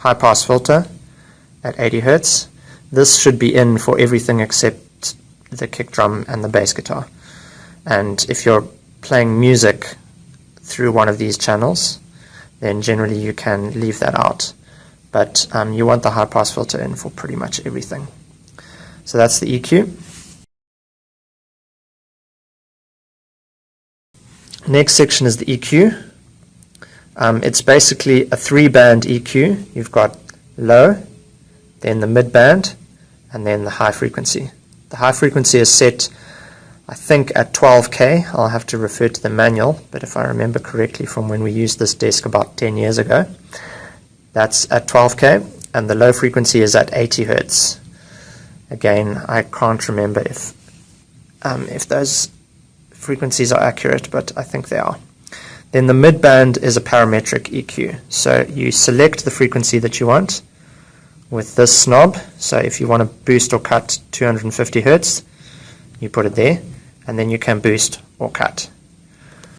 high pass filter at 80 Hz. This should be in for everything except the kick drum and the bass guitar. And if you're playing music through one of these channels, then generally you can leave that out. But you want the high pass filter in for pretty much everything. So that's the EQ. Next section is the EQ. It's basically a 3-band EQ. You've got low, then the mid-band, and then the high frequency. The high frequency is set, I think, at 12K. I'll have to refer to the manual, but if I remember correctly from when we used this desk about 10 years ago, that's at 12K, and the low frequency is at 80 Hz. Again, I can't remember if those frequencies are accurate, but I think they are. Then the mid-band is a parametric EQ. So you select the frequency that you want with this knob. So if you want to boost or cut 250 Hz, you put it there, and then you can boost or cut.